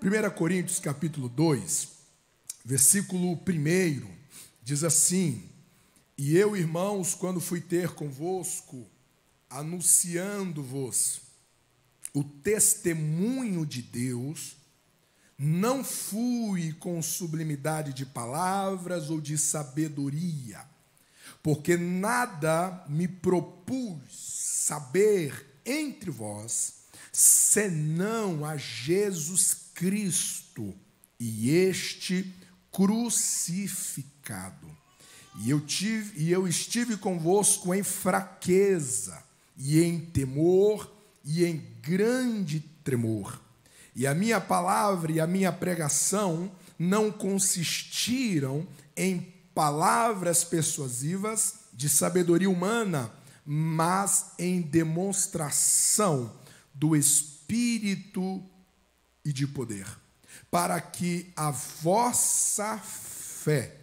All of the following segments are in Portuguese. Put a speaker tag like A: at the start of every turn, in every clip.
A: 1 Coríntios capítulo 2, versículo 1, diz assim: E eu, irmãos, quando fui ter convosco, anunciando-vos o testemunho de Deus, não fui com sublimidade de palavras ou de sabedoria, porque nada me propus saber entre vós, senão a Jesus Cristo e este crucificado. E eu estive convosco em fraqueza, e em temor, e em grande tremor. E a minha palavra e a minha pregação não consistiram em palavras persuasivas de sabedoria humana, mas em demonstração do Espírito e de poder, para que a vossa fé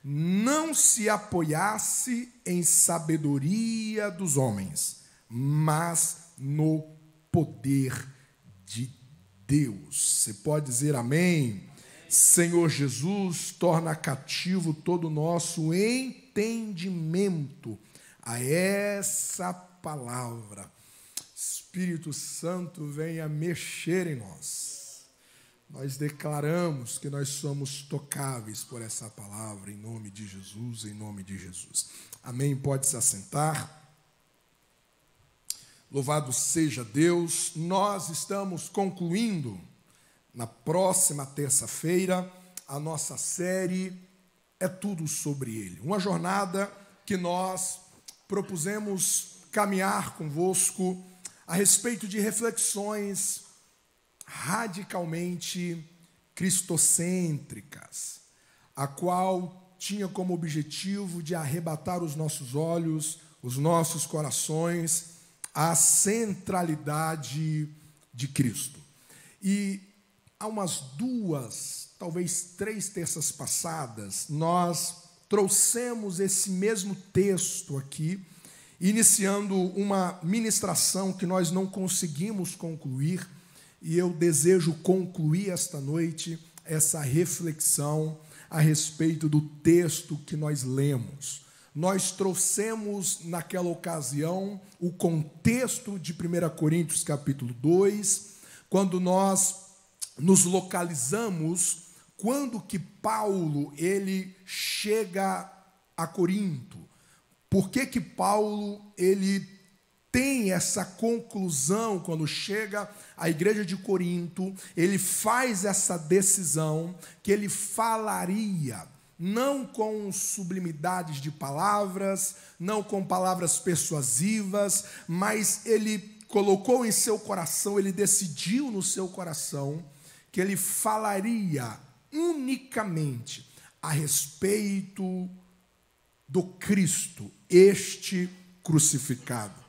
A: não se apoiasse em sabedoria dos homens, mas no poder de Deus. Você pode dizer amém? Senhor Jesus, torna cativo todo o nosso entendimento a essa palavra. Espírito Santo, venha mexer em nós. Nós declaramos que nós somos tocáveis por essa palavra, em nome de Jesus, em nome de Jesus. Amém? Pode se assentar. Louvado seja Deus. Nós estamos concluindo, na próxima terça-feira, a nossa série É Tudo Sobre Ele. Uma jornada que nós propusemos caminhar convosco a respeito de reflexões radicalmente cristocêntricas, a qual tinha como objetivo de arrebatar os nossos olhos, os nossos corações, à centralidade de Cristo. E há umas 2, talvez 3 terças passadas, nós trouxemos esse mesmo texto aqui, iniciando uma ministração que nós não conseguimos concluir, e eu desejo concluir esta noite essa reflexão a respeito do texto que nós lemos. Nós trouxemos naquela ocasião o contexto de 1 Coríntios capítulo 2, quando nós nos localizamos, quando que Paulo ele chega a Corinto. Por que Paulo ele tem essa conclusão quando chega à igreja de Corinto? Ele faz essa decisão que ele falaria não com sublimidades de palavras, não com palavras persuasivas, mas ele colocou em seu coração, ele decidiu no seu coração que ele falaria unicamente a respeito do Cristo, este crucificado.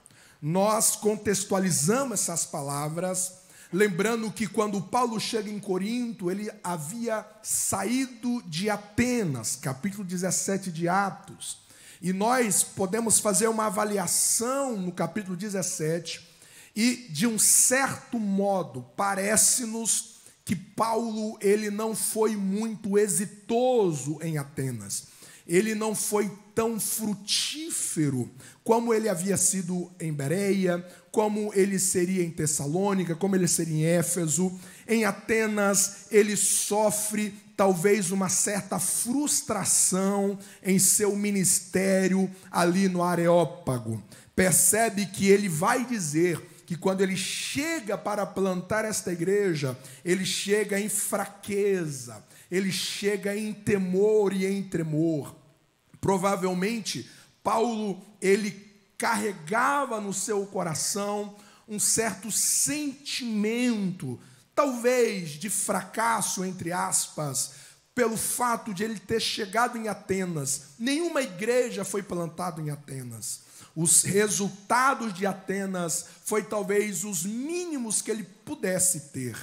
A: Nós contextualizamos essas palavras, lembrando que quando Paulo chega em Corinto, ele havia saído de Atenas, capítulo 17 de Atos. E nós podemos fazer uma avaliação no capítulo 17, e de um certo modo, parece-nos que Paulo ele não foi muito exitoso em Atenas. Ele não foi tão frutífero como ele havia sido em Bereia, como ele seria em Tessalônica, como ele seria em Éfeso. Em Atenas, ele sofre talvez uma certa frustração em seu ministério ali no Areópago. Percebe que ele vai dizer que quando ele chega para plantar esta igreja, ele chega em fraqueza, ele chega em temor e em tremor. Provavelmente, Paulo, ele carregava no seu coração um certo sentimento, talvez de fracasso, entre aspas, pelo fato de ele ter chegado em Atenas. Nenhuma igreja foi plantada em Atenas. Os resultados de Atenas foi talvez os mínimos que ele pudesse ter.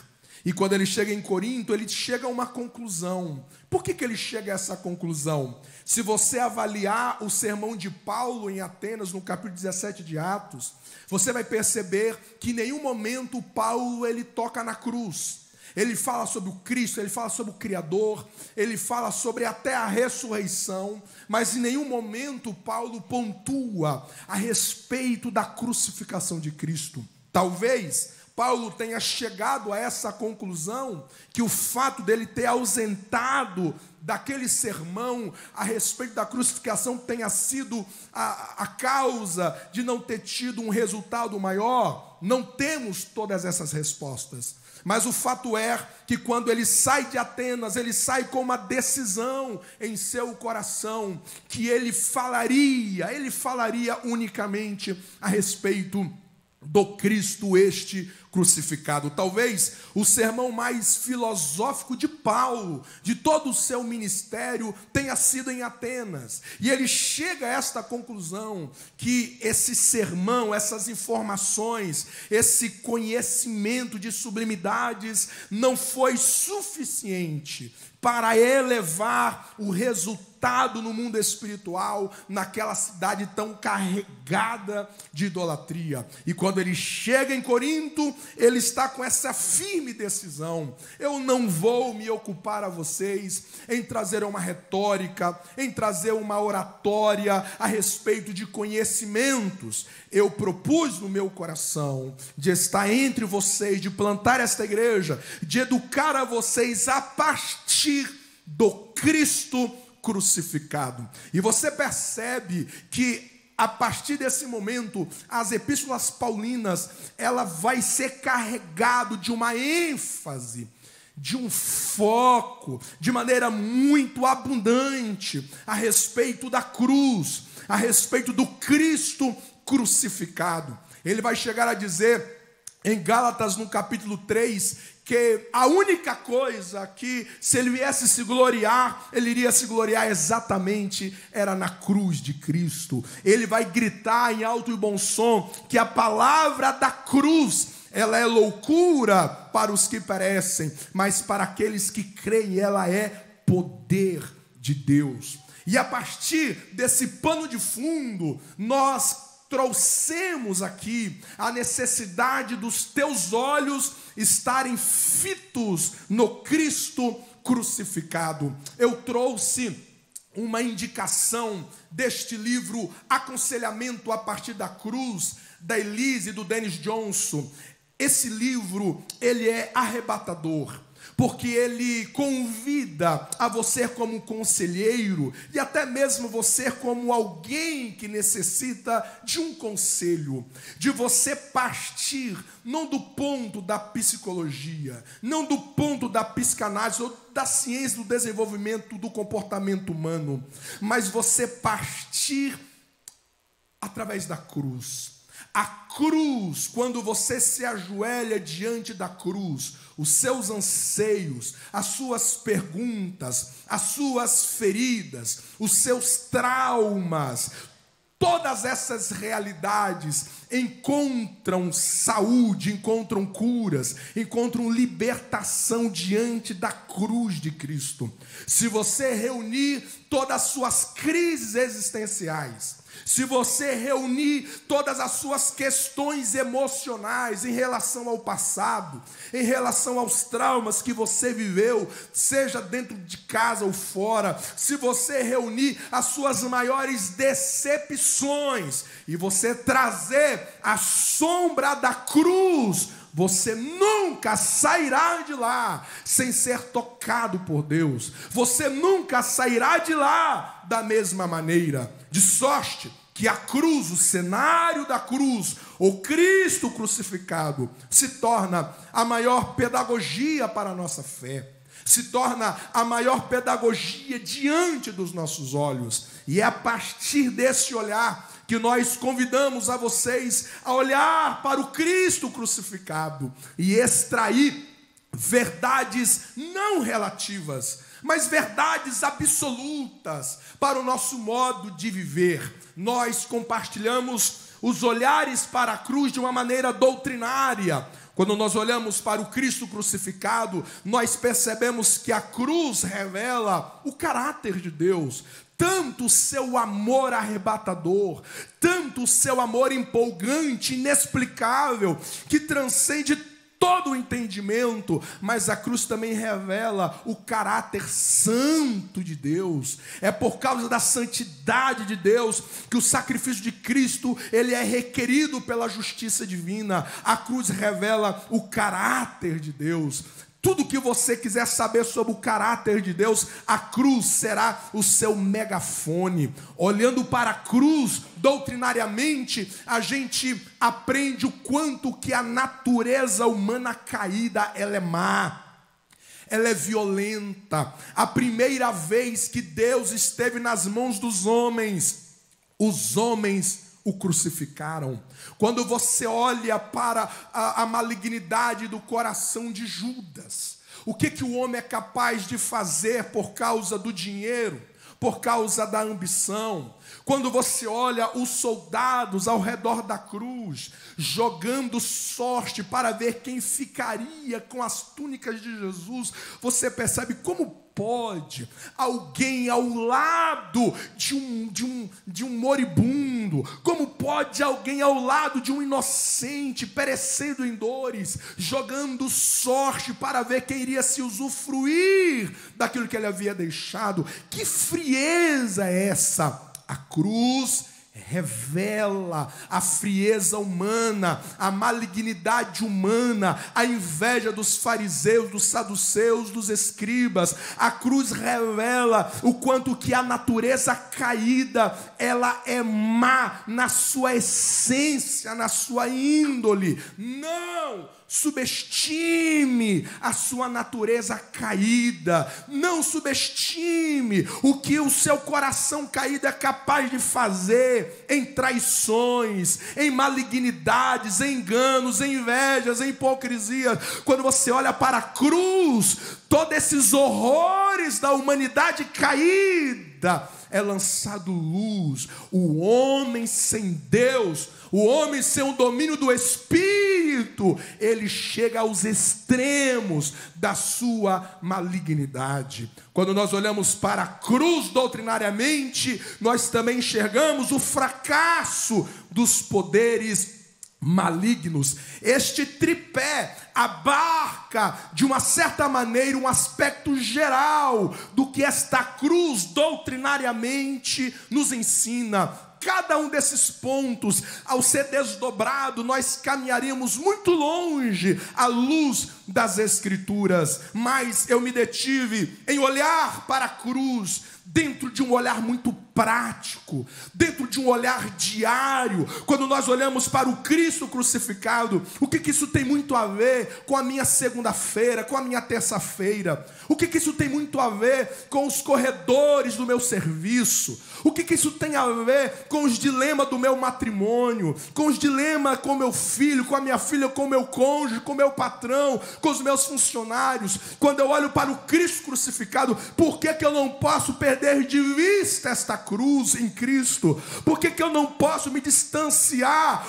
A: E quando ele chega em Corinto, ele chega a uma conclusão. Por que ele chega a essa conclusão? Se você avaliar o sermão de Paulo em Atenas, no capítulo 17 de Atos, você vai perceber que em nenhum momento Paulo ele toca na cruz. Ele fala sobre o Cristo, ele fala sobre o Criador, ele fala sobre até a ressurreição, mas em nenhum momento Paulo pontua a respeito da crucificação de Cristo. Talvez Paulo tenha chegado a essa conclusão que o fato dele ter ausentado daquele sermão a respeito da crucificação tenha sido a causa de não ter tido um resultado maior. Não temos todas essas respostas. Mas o fato é que quando ele sai de Atenas, ele sai com uma decisão em seu coração, que ele falaria unicamente a respeito do Cristo este crucificado. Talvez o sermão mais filosófico de Paulo, de todo o seu ministério, tenha sido em Atenas. E ele chega a esta conclusão, que esse sermão, essas informações, esse conhecimento de sublimidades não foi suficiente para elevar o resultado no mundo espiritual, naquela cidade tão carregada de idolatria. E quando ele chega em Corinto, ele está com essa firme decisão: eu não vou me ocupar a vocês em trazer uma retórica, em trazer uma oratória a respeito de conhecimentos. Eu propus no meu coração de estar entre vocês, de plantar esta igreja, de educar a vocês a partir do Cristo crucificado. E você percebe que a partir desse momento, as epístolas paulinas, ela vai ser carregado de uma ênfase, de um foco, de maneira muito abundante, a respeito da cruz, a respeito do Cristo crucificado. Ele vai chegar a dizer em Gálatas, no capítulo 3, que a única coisa que, se ele viesse se gloriar, ele iria se gloriar exatamente, era na cruz de Cristo. Ele vai gritar em alto e bom som que a palavra da cruz, ela é loucura para os que perecem, mas para aqueles que creem, ela é poder de Deus. E a partir desse pano de fundo, nós trouxemos aqui a necessidade dos teus olhos estarem fitos no Cristo crucificado. Eu trouxe uma indicação deste livro, Aconselhamento a partir da Cruz, da Elise e do Dennis Johnson. Esse livro, ele é arrebatador, porque ele convida a você como conselheiro e até mesmo você como alguém que necessita de um conselho, de você partir não do ponto da psicologia, não do ponto da psicanálise ou da ciência do desenvolvimento do comportamento humano, mas você partir através da cruz. A cruz, quando você se ajoelha diante da cruz, os seus anseios, as suas perguntas, as suas feridas, os seus traumas, todas essas realidades encontram saúde, encontram curas, encontram libertação diante da cruz de Cristo. Se você reunir todas as suas crises existenciais, se você reunir todas as suas questões emocionais em relação ao passado, em relação aos traumas que você viveu, seja dentro de casa ou fora, se você reunir as suas maiores decepções e você trazer a sombra da cruz, você nunca sairá de lá sem ser tocado por Deus. Você nunca sairá de lá da mesma maneira. De sorte que a cruz, o cenário da cruz, o Cristo crucificado, se torna a maior pedagogia para a nossa fé. Se torna a maior pedagogia diante dos nossos olhos. E é a partir desse olhar que nós convidamos a vocês a olhar para o Cristo crucificado e extrair verdades não relativas, mas verdades absolutas para o nosso modo de viver. Nós compartilhamos os olhares para a cruz de uma maneira doutrinária. Quando nós olhamos para o Cristo crucificado, nós percebemos que a cruz revela o caráter de Deus, tanto o seu amor arrebatador, tanto o seu amor empolgante, inexplicável, que transcende todo o entendimento, mas a cruz também revela o caráter santo de Deus. É por causa da santidade de Deus que o sacrifício de Cristo, ele é requerido pela justiça divina. A cruz revela o caráter de Deus. Tudo que você quiser saber sobre o caráter de Deus, a cruz será o seu megafone. Olhando para a cruz, doutrinariamente, a gente aprende o quanto que a natureza humana caída, ela é má. Ela é violenta. A primeira vez que Deus esteve nas mãos dos homens, os homens o crucificaram. Quando você olha para a malignidade do coração de Judas, o que o homem é capaz de fazer por causa do dinheiro, por causa da ambição? Quando você olha os soldados ao redor da cruz, jogando sorte para ver quem ficaria com as túnicas de Jesus, você percebe como pode alguém ao lado de um moribundo, como pode alguém ao lado de um inocente, perecendo em dores, jogando sorte para ver quem iria se usufruir daquilo que ele havia deixado? Que frieza é essa? A cruz revela a frieza humana, a malignidade humana, a inveja dos fariseus, dos saduceus, dos escribas. A cruz revela o quanto que a natureza caída, ela é má na sua essência, na sua índole. Não subestime a sua natureza caída. Não subestime o que o seu coração caído é capaz de fazer em traições, em malignidades, em enganos, em invejas, em hipocrisia. Quando você olha para a cruz, todos esses horrores da humanidade caída é lançado luz. O homem sem Deus, o homem sem o domínio do Espírito, ele chega aos extremos da sua malignidade. Quando nós olhamos para a cruz doutrinariamente, nós também enxergamos o fracasso dos poderes malignos. Este tripé abarca, de uma certa maneira, um aspecto geral do que esta cruz doutrinariamente nos ensina. Cada um desses pontos, ao ser desdobrado, nós caminharíamos muito longe à luz das Escrituras. Mas eu me detive em olhar para a cruz dentro de um olhar muito prático, dentro de um olhar diário. Quando nós olhamos para o Cristo crucificado, o que isso tem muito a ver com a minha segunda-feira, com a minha terça-feira? O que isso tem muito a ver com os corredores do meu serviço? O que isso tem a ver com os dilemas do meu matrimônio, com os dilemas com meu filho, com a minha filha, com o meu cônjuge, com o meu patrão, com os meus funcionários? Quando eu olho para o Cristo crucificado, por que eu não posso perder de vista esta cruz em Cristo? Por que eu não posso me distanciar?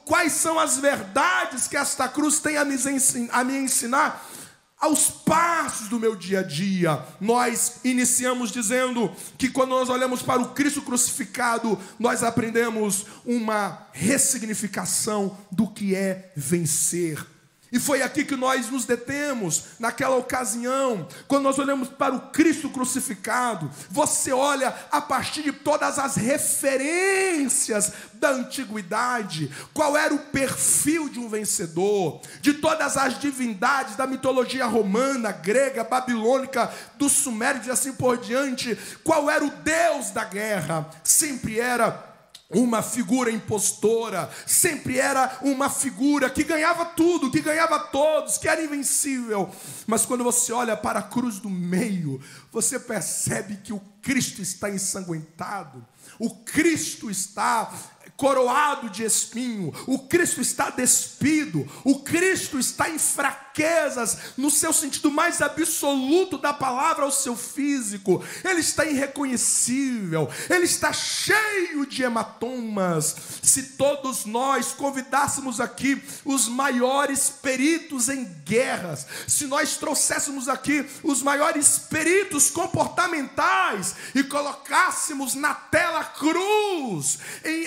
A: Quais são as verdades que esta cruz tem a me ensinar aos passos do meu dia a dia? Nós iniciamos dizendo que quando nós olhamos para o Cristo crucificado, nós aprendemos uma ressignificação do que é vencer. E foi aqui que nós nos detemos, naquela ocasião, quando nós olhamos para o Cristo crucificado. Você olha a partir de todas as referências da antiguidade, qual era o perfil de um vencedor, de todas as divindades da mitologia romana, grega, babilônica, dos sumérios e assim por diante, qual era o Deus da guerra? Sempre era uma figura impostora, sempre era uma figura que ganhava tudo, que ganhava todos, que era invencível. Mas quando você olha para a cruz do meio, você percebe que o Cristo está ensanguentado, o Cristo está coroado de espinho, o Cristo está despido, o Cristo está em fraquezas, no seu sentido mais absoluto da palavra, ao seu físico. Ele está irreconhecível, ele está cheio de hematomas. Se todos nós convidássemos aqui os maiores peritos em guerras, se nós trouxéssemos aqui os maiores peritos comportamentais e colocássemos na tela cruz,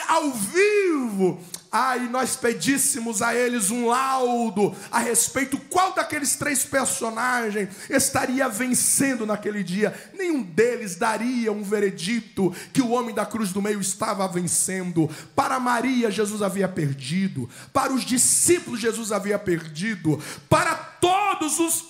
A: ao vivo, e nós pedíssemos a eles um laudo a respeito qual daqueles 3 personagens estaria vencendo naquele dia, nenhum deles daria um veredito que o homem da cruz do meio estava vencendo. Para Maria, Jesus havia perdido. Para os discípulos, Jesus havia perdido. Para todos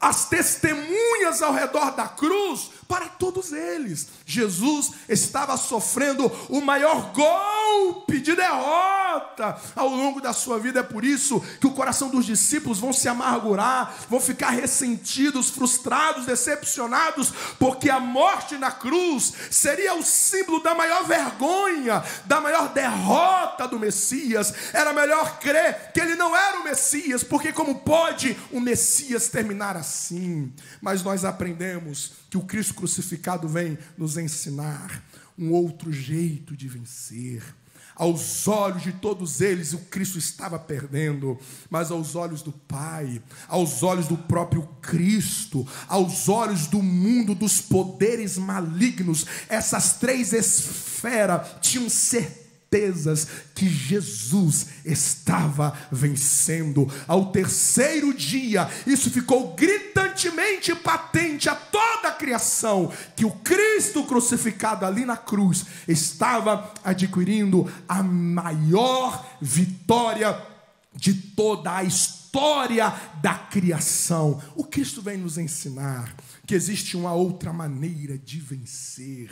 A: as testemunhas ao redor da cruz, para todos eles, Jesus estava sofrendo o maior golpe de derrota ao longo da sua vida. É por isso que o coração dos discípulos vão se amargurar, vão ficar ressentidos, frustrados, decepcionados, porque a morte na cruz seria o símbolo da maior vergonha, da maior derrota do Messias. Era melhor crer que ele não era o Messias, porque como pode o Messias terminar assim? Mas nós aprendemos que o Cristo crucificado vem nos ensinar um outro jeito de vencer. Aos olhos de todos eles, o Cristo estava perdendo, mas aos olhos do Pai, aos olhos do próprio Cristo, aos olhos do mundo, dos poderes malignos, essas 3 esferas tinham certezas que Jesus estava vencendo. Ao terceiro dia, isso ficou gritantemente patente a toda a criação, que o Cristo crucificado ali na cruz estava adquirindo a maior vitória de toda a história da criação. O Cristo vem nos ensinar que existe uma outra maneira de vencer.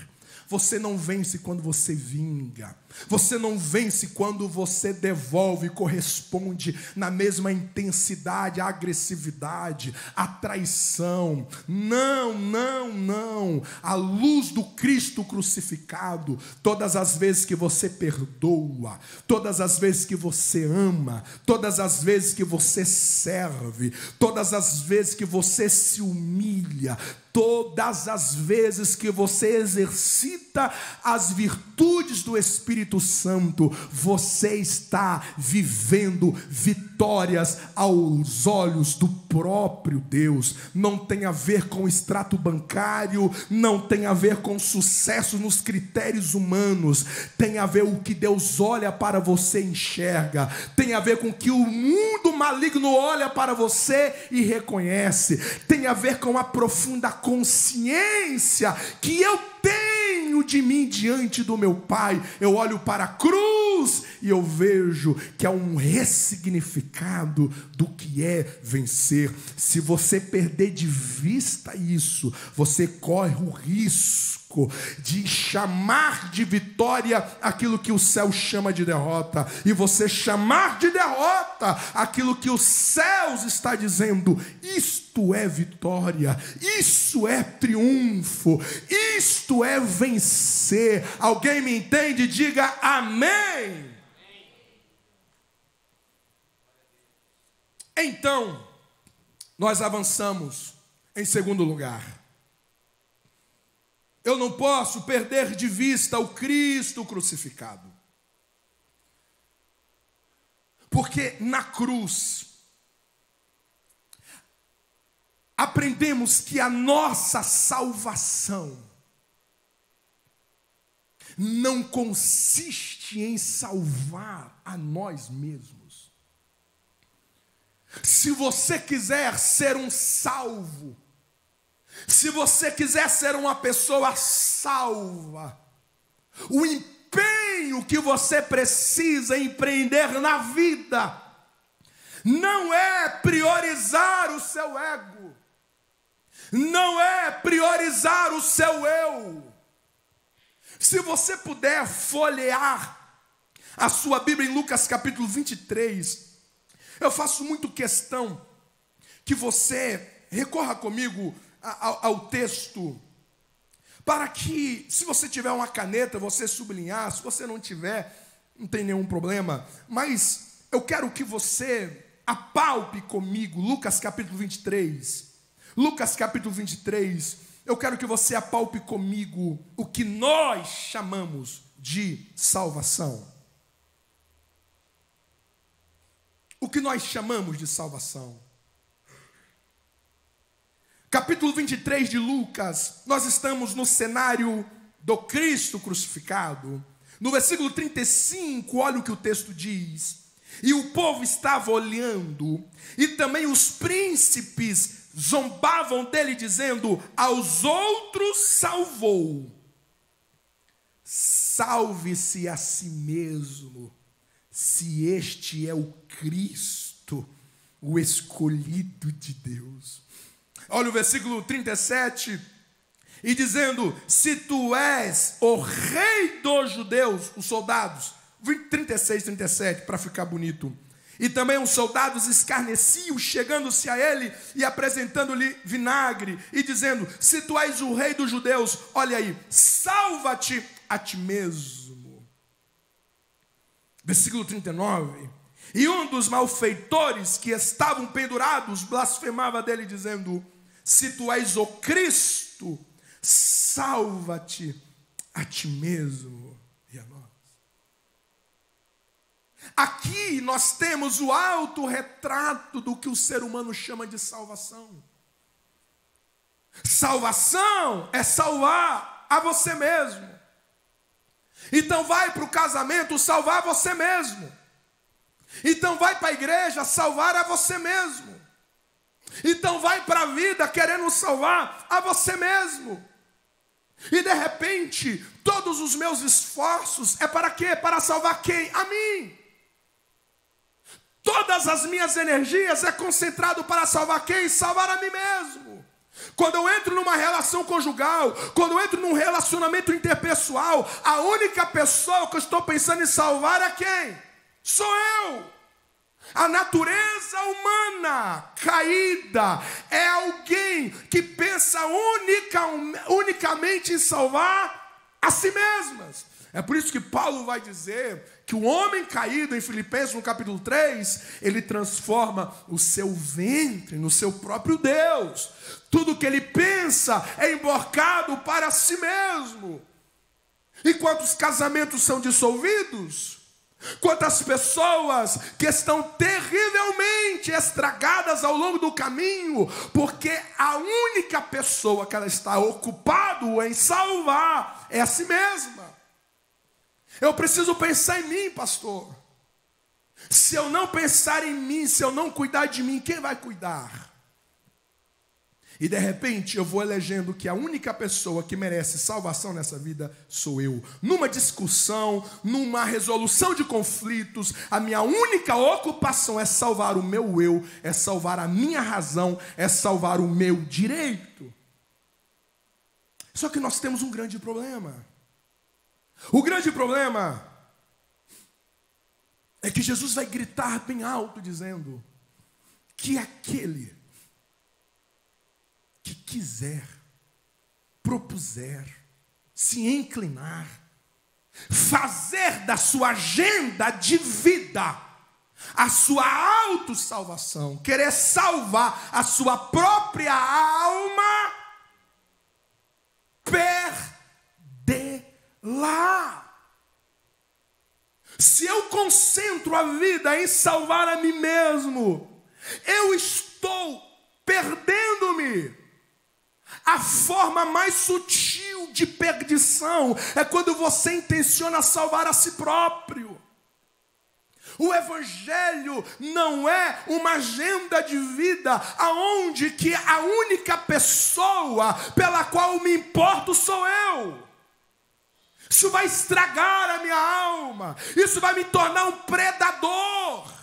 A: Você não vence quando você vinga. Você não vence quando você devolve, corresponde na mesma intensidade, a agressividade, a traição. Não, não, não. À luz do Cristo crucificado, todas as vezes que você perdoa, todas as vezes que você ama, todas as vezes que você serve, todas as vezes que você se humilha, todas as vezes que você exercita as virtudes do Espírito Santo, você está vivendo vitórias aos olhos do próprio Deus. Não tem a ver com extrato bancário, não tem a ver com sucesso nos critérios humanos, tem a ver com o que Deus olha para você e enxerga, tem a ver com o que o mundo maligno olha para você e reconhece, tem a ver com a profunda consciência que eu tenho de mim diante do meu Pai. Eu olho para a cruz e eu vejo que há um ressignificado do que é vencer. Se você perder de vista isso, você corre o risco de chamar de vitória aquilo que o céu chama de derrota, e você chamar de derrota aquilo que os céus está dizendo: isto é vitória, isso é triunfo, isto é vencer. Alguém me entende? Diga amém. Então, nós avançamos em segundo lugar. Eu não posso perder de vista o Cristo crucificado. Porque na cruz, aprendemos que a nossa salvação não consiste em salvar a nós mesmos. Se você quiser ser um salvo, se você quiser ser uma pessoa salva, o empenho que você precisa empreender na vida não é priorizar o seu ego, não é priorizar o seu eu. Se você puder folhear a sua Bíblia em Lucas capítulo 23, eu faço muito questão que você recorra comigo ao texto, para que, se você tiver uma caneta, você sublinhar. Se você não tiver, não tem nenhum problema, mas eu quero que você apalpe comigo Lucas capítulo 23. Lucas capítulo 23, eu quero que você apalpe comigo o que nós chamamos de salvação. O que nós chamamos de salvação. Capítulo 23 de Lucas, nós estamos no cenário do Cristo crucificado. No versículo 35, olha o que o texto diz. E o povo estava olhando, e também os príncipes zombavam dele, dizendo: aos outros salvou, salve-se a si mesmo, se este é o Cristo, o escolhido de Deus. Olha o versículo 37, e dizendo: se tu és o rei dos judeus, os soldados, 36, 37, para ficar bonito. E também os soldados escarneciam, chegando-se a ele e apresentando-lhe vinagre, e dizendo: se tu és o rei dos judeus, olha aí, salva-te a ti mesmo. Versículo 39. E um dos malfeitores que estavam pendurados blasfemava dele, dizendo: se tu és o Cristo, salva-te a ti mesmo e a nós. Aqui nós temos o autorretrato do que o ser humano chama de salvação. Salvação é salvar a você mesmo. Então vai para o casamento salvar você mesmo. Então vai para a igreja salvar a você mesmo. Então vai para a vida querendo salvar a você mesmo. E de repente, todos os meus esforços é para quê? Para salvar quem? A mim. Todas as minhas energias é concentrado para salvar quem? Salvar a mim mesmo. Quando eu entro numa relação conjugal, quando eu entro num relacionamento interpessoal, a única pessoa que eu estou pensando em salvar é quem? Sou eu. A natureza humana caída é alguém que pensa unicamente em salvar a si mesmas. É por isso que Paulo vai dizer que o homem caído em Filipenses, no capítulo 3, ele transforma o seu ventre no seu próprio Deus. Tudo que ele pensa é emborcado para si mesmo. E quantos casamentos são dissolvidos? Quantas pessoas que estão terrivelmente estragadas ao longo do caminho, porque a única pessoa que ela está ocupada em salvar é a si mesma. Eu preciso pensar em mim, pastor. Se eu não pensar em mim, se eu não cuidar de mim, quem vai cuidar? E de repente eu vou elegendo que a única pessoa que merece salvação nessa vida sou eu. Numa discussão, numa resolução de conflitos, a minha única ocupação é salvar o meu eu, é salvar a minha razão, é salvar o meu direito. Só que nós temos um grande problema. O grande problema é que Jesus vai gritar bem alto dizendo que aquele que quiser, propuser, se inclinar, fazer da sua agenda de vida a sua autossalvação, querer salvar a sua própria alma, perderá. Se eu concentro a vida em salvar a mim mesmo, eu estou perdendo-me. A forma mais sutil de perdição é quando você intenciona salvar a si próprio. O evangelho não é uma agenda de vida aonde que a única pessoa pela qual me importo sou eu. Isso vai estragar a minha alma. Isso vai me tornar um predador.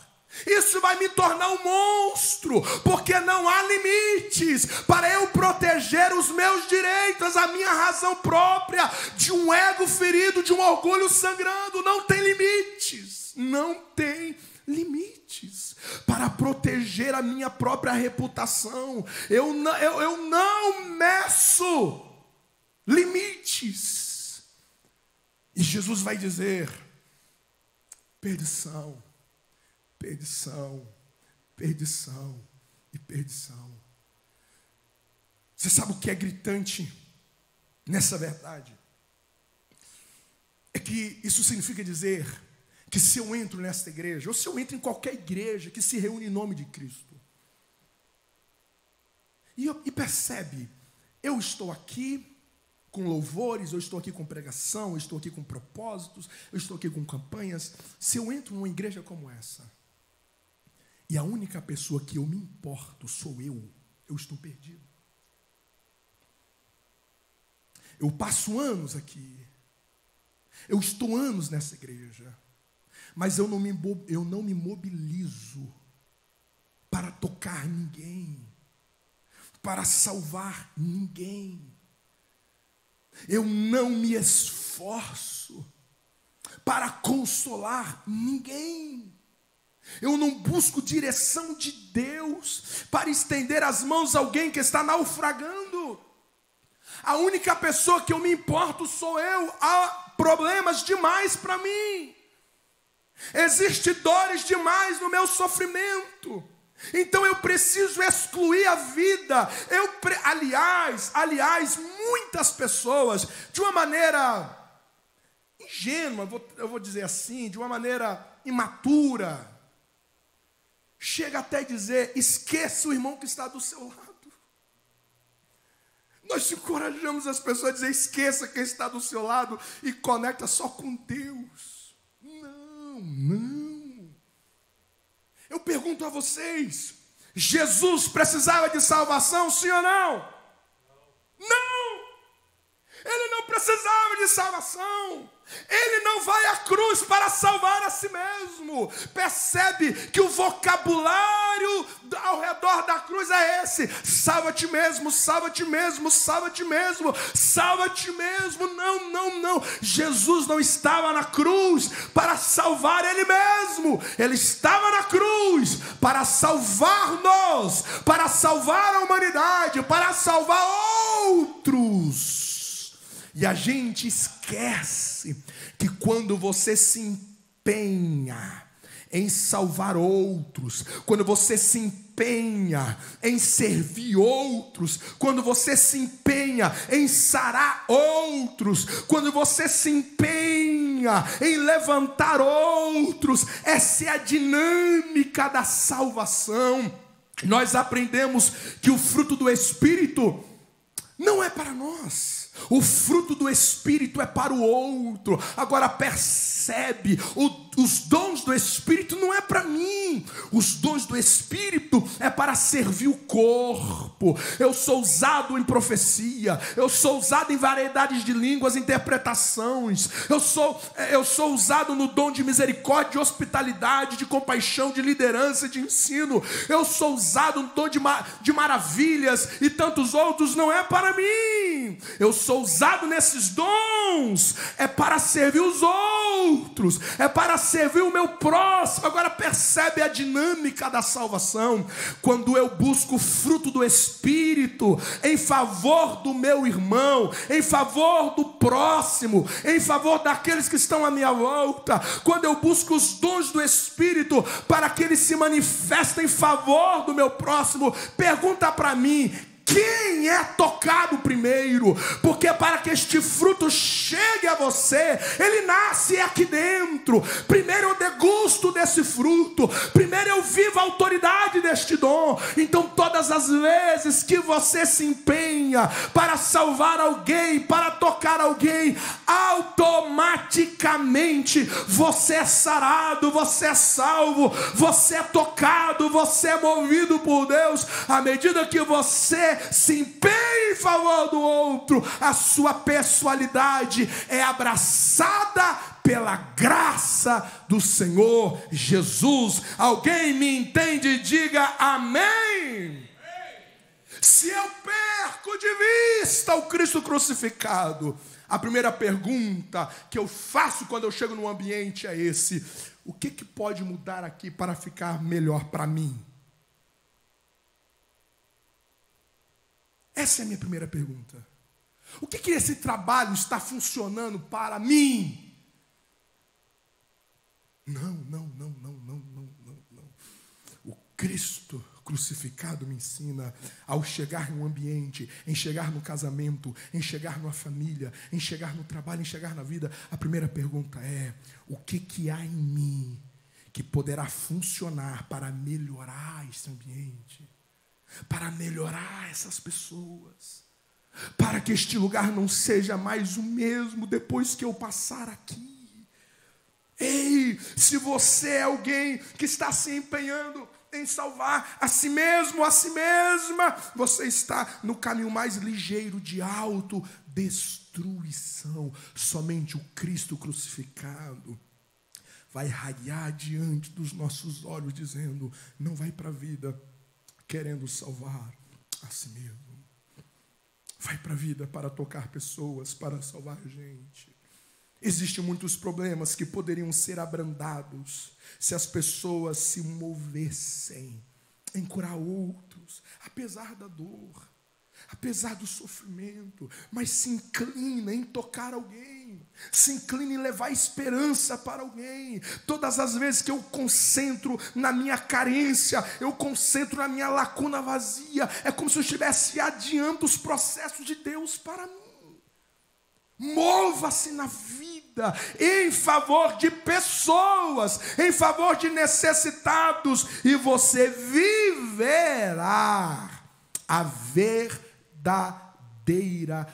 A: Isso vai me tornar um monstro, porque não há limites para eu proteger os meus direitos, a minha razão própria, de um ego ferido, de um orgulho sangrando. Não tem limites, não tem limites para proteger a minha própria reputação. Eu não meço limites. E Jesus vai dizer: perdição, perdição, perdição e perdição. Você sabe o que é gritante nessa verdade? É que isso significa dizer que se eu entro nesta igreja, ou se eu entro em qualquer igreja que se reúne em nome de Cristo, e percebe, eu estou aqui, com louvores, eu estou aqui com pregação, eu estou aqui com propósitos, eu estou aqui com campanhas. Se eu entro numa igreja como essa, e a única pessoa que eu me importo sou eu estou perdido. Eu passo anos aqui, eu estou anos nessa igreja, mas eu não me mobilizo para tocar ninguém, para salvar ninguém. Eu não me esforço para consolar ninguém. Eu não busco direção de Deus para estender as mãos a alguém que está naufragando. A única pessoa que eu me importo sou eu. Há problemas demais para mim. Existem dores demais no meu sofrimento. Então eu preciso excluir a vida. Aliás, muitas pessoas, de uma maneira ingênua, eu vou dizer assim, de uma maneira imatura, chega até a dizer: esqueça o irmão que está do seu lado. Nós encorajamos as pessoas a dizer: esqueça quem está do seu lado e conecta só com Deus. Não. Eu pergunto a vocês: Jesus precisava de salvação, sim ou não? Não! Ele não precisava de salvação. Ele não vai à cruz para salvar a si mesmo. Percebe que o vocabulário ao redor da cruz é esse: salva-te mesmo, salva-te mesmo, salva-te mesmo, salva-te mesmo. Não. Jesus não estava na cruz para salvar ele mesmo. Ele estava na cruz para salvar-nos, para salvar a humanidade, para salvar outros. E a gente esquece que quando você se empenha em salvar outros, quando você se empenha em servir outros, quando você se empenha em sarar outros, quando você se empenha em levantar outros, essa é a dinâmica da salvação. Nós aprendemos que o fruto do Espírito não é para nós. O fruto do Espírito é para o outro. Agora percebe, os dons do Espírito não é para mim. Os dons do Espírito é para servir o corpo. Eu sou usado em profecia, eu sou usado em variedades de línguas, interpretações. Eu sou usado no dom de misericórdia, de hospitalidade, de compaixão, de liderança, de ensino. Eu sou usado no dom de maravilhas e tantos outros. Não é para mim. Eu sou usado nesses dons é para servir os outros, é para servir o meu próximo. Agora percebe a dinâmica da salvação. Quando eu busco o fruto do Espírito em favor do meu irmão, em favor do próximo, em favor daqueles que estão à minha volta, quando eu busco os dons do Espírito para que eles se manifestem em favor do meu próximo, pergunta para mim: quem é tocado primeiro? Porque para que este fruto chegue a você, ele nasce aqui dentro. Primeiro eu degusto desse fruto, primeiro eu vivo a autoridade deste dom. Então todas as vezes que você se empenha para salvar alguém, para tocar alguém, automaticamente você é sarado, você é salvo, você é tocado, você é movido por Deus. À medida que você se empenha em favor do outro, a sua pessoalidade é abraçada pela graça do Senhor Jesus. Alguém me entende? Diga amém. Se eu perco de vista o Cristo crucificado, a primeira pergunta que eu faço quando eu chego num ambiente é esse: o que pode mudar aqui para ficar melhor para mim? Essa é a minha primeira pergunta. O que esse trabalho está funcionando para mim? Não. O Cristo crucificado me ensina, ao chegar num ambiente, em chegar no casamento, em chegar numa família, em chegar no trabalho, em chegar na vida, a primeira pergunta é: o que há em mim que poderá funcionar para melhorar esse ambiente? Para melhorar essas pessoas? para que este lugar não seja mais o mesmo depois que eu passar aqui. Ei, se você é alguém que está se empenhando em salvar a si mesmo, a si mesma, você está no caminho mais ligeiro de autodestruição. Somente o Cristo crucificado vai raiar diante dos nossos olhos, dizendo: não vai para a vida querendo salvar a si mesmo. Vai para a vida para tocar pessoas, para salvar gente. Existem muitos problemas que poderiam ser abrandados se as pessoas se movessem em curar outros, apesar da dor, apesar do sofrimento, mas se inclina em tocar alguém, se inclina em levar esperança para alguém. Todas as vezes que eu concentro na minha carência, eu concentro na minha lacuna vazia, é como se eu estivesse adiando os processos de Deus para mim. Mova-se na vida em favor de pessoas, em favor de necessitados, e você viverá a verdadeira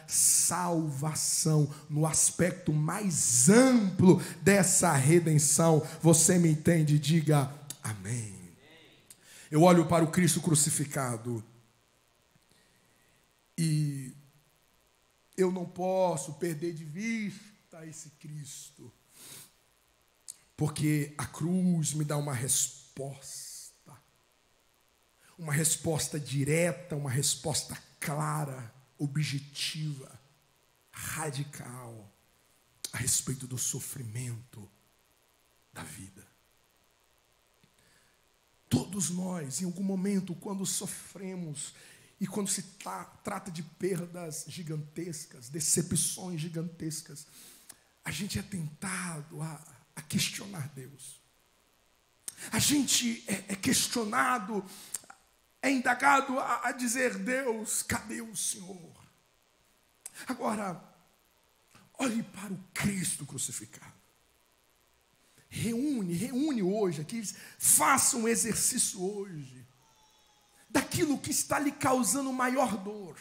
A: salvação no aspecto mais amplo dessa redenção. Você me entende? Diga amém. Eu olho para o Cristo crucificado e eu não posso perder de vista esse Cristo, porque a cruz me dá uma resposta direta, uma resposta clara, objetiva, radical, a respeito do sofrimento da vida. Todos nós, em algum momento, quando sofremos, e quando se trata de perdas gigantescas, decepções gigantescas, a gente é tentado a questionar Deus. A gente é questionado, é indagado a dizer: Deus, cadê o Senhor? Agora, olhe para o Cristo crucificado. Reúne hoje aqui, faça um exercício hoje daquilo que está lhe causando maior dor,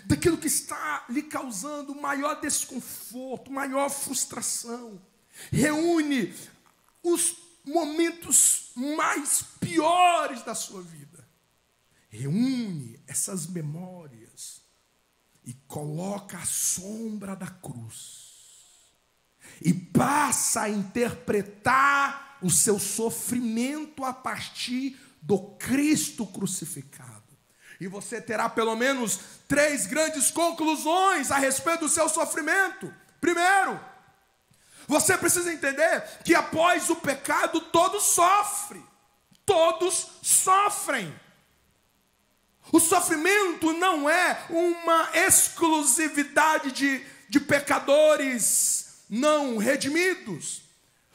A: daquilo que está lhe causando maior desconforto, maior frustração. Reúne os momentos mais piores da sua vida. Reúne essas memórias e coloca à sombra da cruz. E passa a interpretar o seu sofrimento a partir do Cristo crucificado. E você terá pelo menos 3 grandes conclusões a respeito do seu sofrimento. Primeiro, você precisa entender que após o pecado todos sofrem. Todos sofrem. O sofrimento não é uma exclusividade de pecadores não redimidos.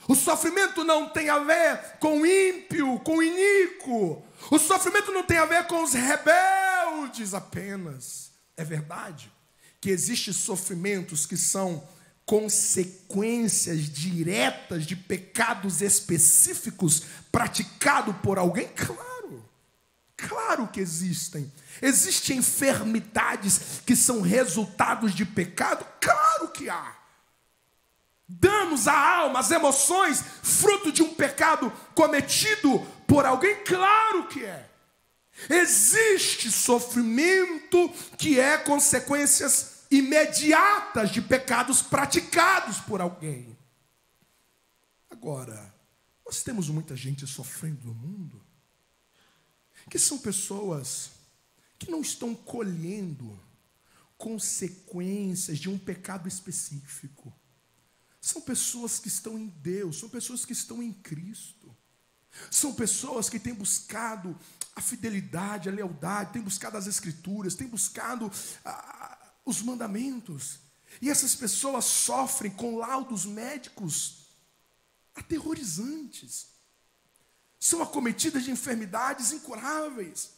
A: O sofrimento não tem a ver com o ímpio, com o iníquo. O sofrimento não tem a ver com os rebeldes apenas. É verdade que existem sofrimentos que são consequências diretas de pecados específicos praticados por alguém? Claro que existem. Existem enfermidades que são resultados de pecado? Claro que há. Danos à alma, às emoções, fruto de um pecado cometido por alguém? Claro que é. Existe sofrimento que é consequências imediatas de pecados praticados por alguém. Agora, nós temos muita gente sofrendo no mundo, que são pessoas que não estão colhendo consequências de um pecado específico. São pessoas que estão em Deus, são pessoas que estão em Cristo. São pessoas que têm buscado a fidelidade, a lealdade, têm buscado as Escrituras, têm buscado os mandamentos. E essas pessoas sofrem com laudos médicos aterrorizantes. São acometidas de enfermidades incuráveis.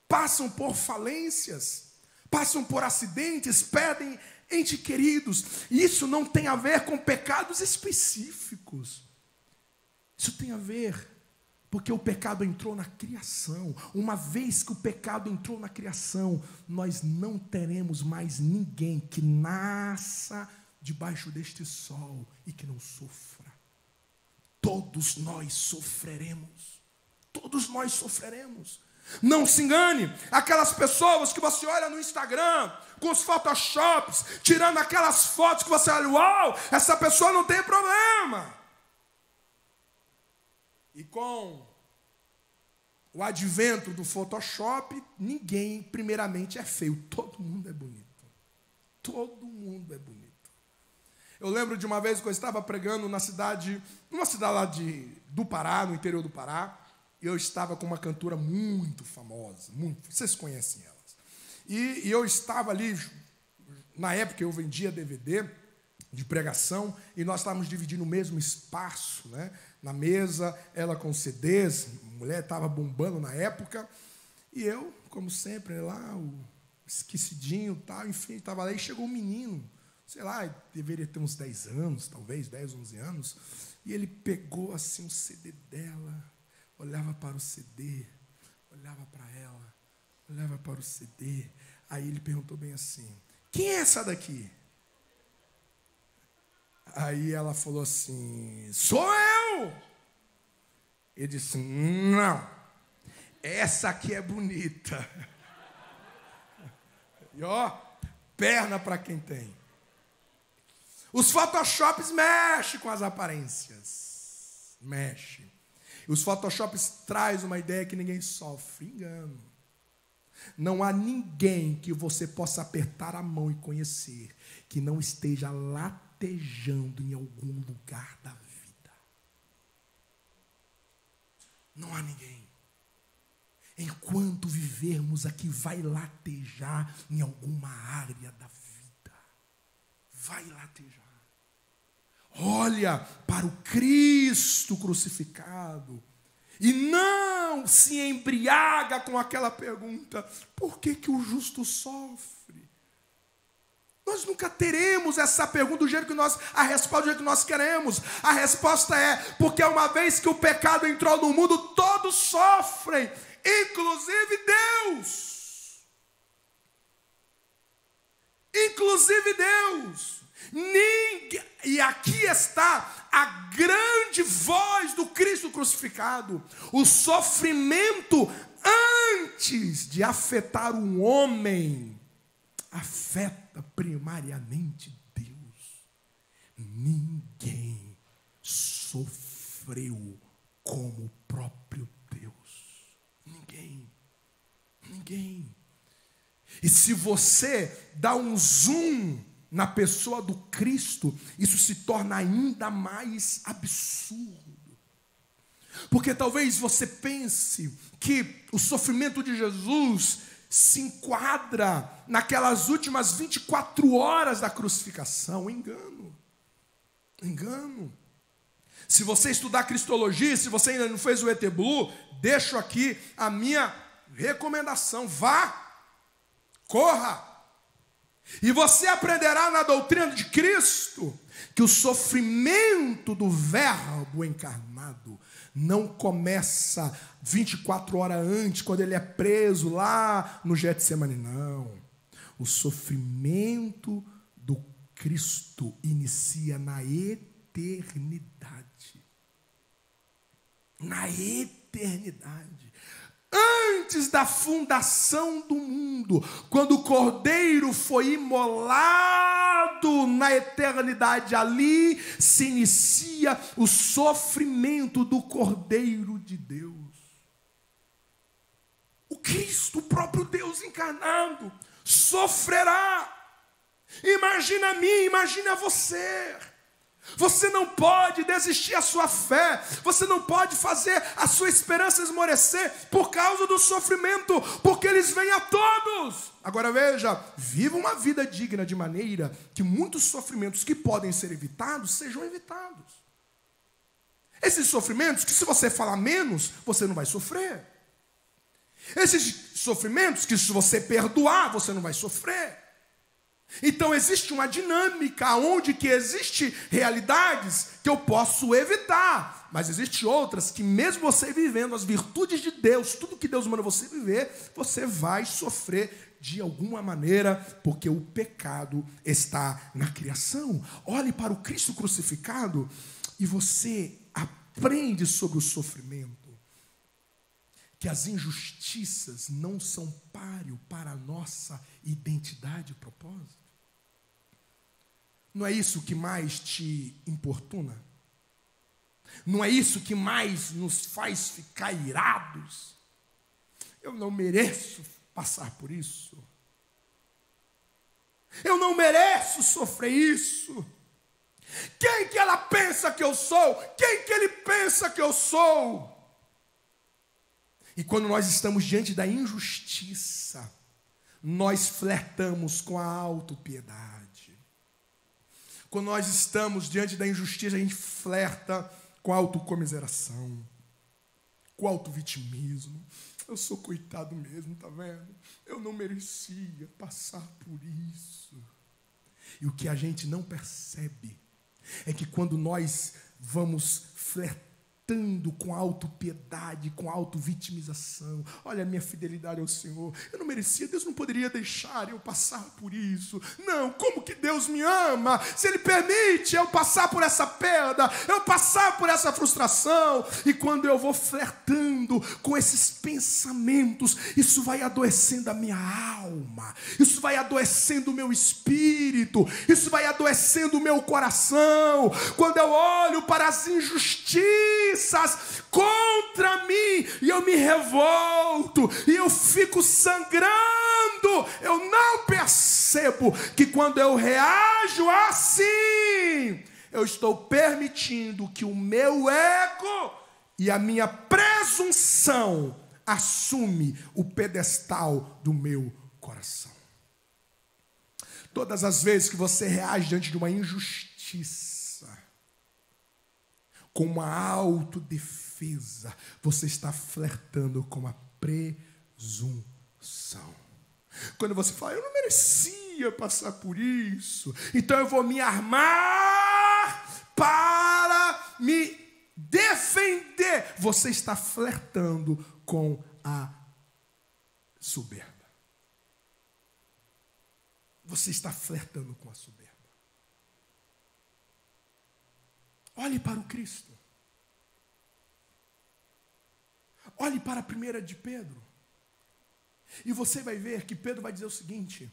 A: Passam por falências, passam por acidentes, perdem entes queridos. Isso não tem a ver com pecados específicos. Isso tem a ver Porque o pecado entrou na criação. Uma vez que o pecado entrou na criação, nós não teremos mais ninguém que nasça debaixo deste sol e que não sofra. Todos nós sofreremos. Todos nós sofreremos. Não se engane, aquelas pessoas que você olha no Instagram, com os photoshops, tirando aquelas fotos que você olha, uau, essa pessoa não tem problema. E com o advento do Photoshop, ninguém, primeiramente, é feio. Todo mundo é bonito. Todo mundo é bonito. Eu lembro de uma vez que eu estava pregando numa cidade lá do Pará, no interior do Pará, e eu estava com uma cantora muito famosa, vocês conhecem elas. E eu estava ali, na época eu vendia DVD de pregação, e nós estávamos dividindo o mesmo espaço, né? Na mesa, ela com CDs, a mulher estava bombando na época, e eu, como sempre, lá, o esquecidinho, tal, enfim, estava lá, e chegou um menino, sei lá, deveria ter uns 10 anos, talvez, 10, 11 anos, e ele pegou assim o CD dela, olhava para o CD, olhava para ela, olhava para o CD, aí ele perguntou bem assim, quem é essa daqui? Aí ela falou assim, sou eu! Ele disse, não, essa aqui é bonita. E ó, perna para quem tem. Os photoshops mexem com as aparências. Mexe. E os photoshops trazem uma ideia que ninguém sofre. Engano. Não há ninguém que você possa apertar a mão e conhecer que não esteja latejando em algum lugar da vida. Não há ninguém. Enquanto vivermos aqui, vai latejar em alguma área da vida. Vai latejar. Olha para o Cristo crucificado e não se embriaga com aquela pergunta: por que o justo sofre? Nós nunca teremos essa pergunta do jeito que a resposta do jeito que nós queremos. A resposta é: porque uma vez que o pecado entrou no mundo, todos sofrem, inclusive Deus. Inclusive Deus. Ninguém, e aqui está a grande voz do Cristo crucificado. O sofrimento, antes de afetar um homem, afeta primariamente Deus. Ninguém sofreu como o próprio Deus. Ninguém. E se você dá um zoom na pessoa do Cristo, isso se torna ainda mais absurdo. Porque talvez você pense que o sofrimento de Jesus se enquadra naquelas últimas 24 horas da crucificação. Engano. Se você estudar Cristologia, se você ainda não fez o ET Blue, deixo aqui a minha recomendação. Vá, corra. E você aprenderá na doutrina de Cristo que o sofrimento do Verbo encarnado não começa 24 horas antes, quando ele é preso lá no Getsemane, não. O sofrimento do Cristo inicia na eternidade. Na eternidade. Antes da fundação do mundo, quando o Cordeiro foi imolado na eternidade, ali se inicia o sofrimento do Cordeiro de Deus. O Cristo, o próprio Deus encarnado, sofrerá. Imagina a mim, imagina você. Você não pode desistir a sua fé. Você não pode fazer a sua esperança esmorecer por causa do sofrimento, porque eles vêm a todos. Agora veja, viva uma vida digna de maneira que muitos sofrimentos que podem ser evitados, sejam evitados. Esses sofrimentos que se você falar menos, você não vai sofrer. Esses sofrimentos que se você perdoar, você não vai sofrer. Então existe uma dinâmica onde que existe realidades que eu posso evitar, mas existe outras que mesmo você vivendo as virtudes de Deus, tudo que Deus manda você viver, você vai sofrer de alguma maneira, porque o pecado está na criação. Olhe para o Cristo crucificado e você aprende sobre o sofrimento, que as injustiças não são páreo para a nossa identidade e propósito. Não é isso que mais te importuna? Não é isso que mais nos faz ficar irados? Eu não mereço passar por isso. Eu não mereço sofrer isso. Quem que ela pensa que eu sou? Quem que ele pensa que eu sou? E quando nós estamos diante da injustiça, nós flertamos com a autopiedade. Quando nós estamos diante da injustiça, a gente flerta com a autocomiseração, com o autovitimismo. Eu sou coitado mesmo, tá vendo? Eu não merecia passar por isso. E o que a gente não percebe é que quando nós vamos flertando com autopiedade, com autovitimização, olha a minha fidelidade ao Senhor, eu não merecia, Deus não poderia deixar eu passar por isso. Não, como que Deus me ama? Se Ele permite eu passar por essa perda, eu passar por essa frustração. E quando eu vou flertando com esses pensamentos, isso vai adoecendo a minha alma, isso vai adoecendo o meu espírito, isso vai adoecendo o meu coração. Quando eu olho para as injustiças contra mim e eu me revolto e eu fico sangrando, eu não percebo que quando eu reajo assim, eu estou permitindo que o meu ego e a minha presunção assume o pedestal do meu coração. Todas as vezes que você reage diante de uma injustiça com uma autodefesa, você está flertando com a presunção. Quando você fala, eu não merecia passar por isso, então eu vou me armar para me defender. Você está flertando com a soberba. Você está flertando com a soberba. Olhe para o Cristo. Olhe para a 1 de Pedro. E você vai ver que Pedro vai dizer o seguinte: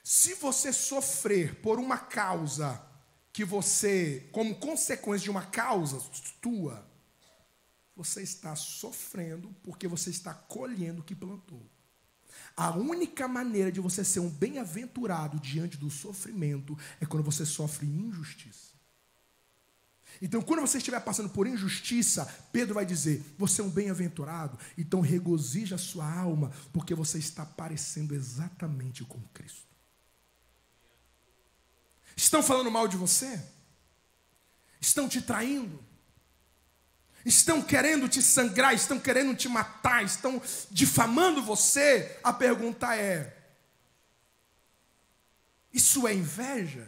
A: se você sofrer por uma causa que você, como consequência de uma causa tua, você está sofrendo porque você está colhendo o que plantou. A única maneira de você ser um bem-aventurado diante do sofrimento é quando você sofre injustiça. Então, quando você estiver passando por injustiça, Pedro vai dizer, você é um bem-aventurado, então regozija a sua alma, porque você está parecendo exatamente com Cristo. Estão falando mal de você? Estão te traindo? Estão querendo te sangrar? Estão querendo te matar? Estão difamando você? A pergunta é, isso é inveja?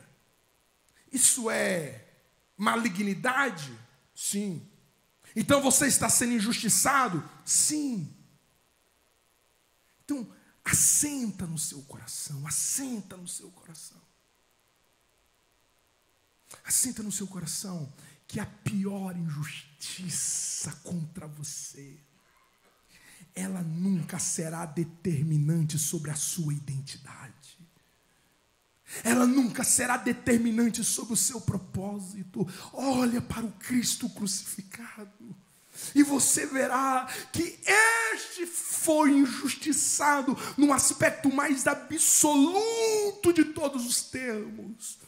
A: Isso é malignidade? Sim. Então você está sendo injustiçado? Sim. Então, assenta no seu coração, assenta no seu coração. Assenta no seu coração que a pior injustiça contra você, ela nunca será determinante sobre a sua identidade. Ela nunca será determinante sobre o seu propósito. Olha para o Cristo crucificado e você verá que este foi injustiçado no aspecto mais absoluto de todos os termos.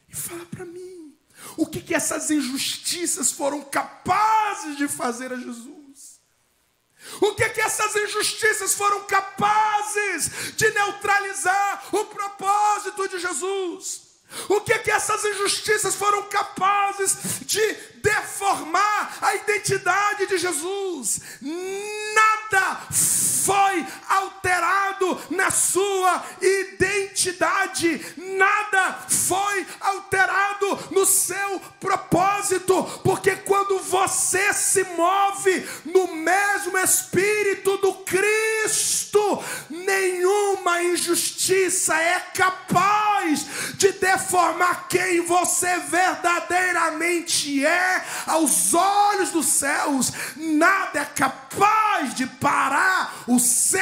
A: E fala para mim, o que essas injustiças foram capazes de fazer a Jesus? O que essas injustiças foram capazes de neutralizar o propósito de Jesus? O que essas injustiças foram capazes de deformar a identidade de Jesus? Nada foi alterado na sua identidade. verdade, nada foi alterado no seu propósito, porque quando você se move no mesmo Espírito do Cristo, nenhuma injustiça é capaz de deformar quem você verdadeiramente é aos olhos dos céus. Nada é capaz de parar o seu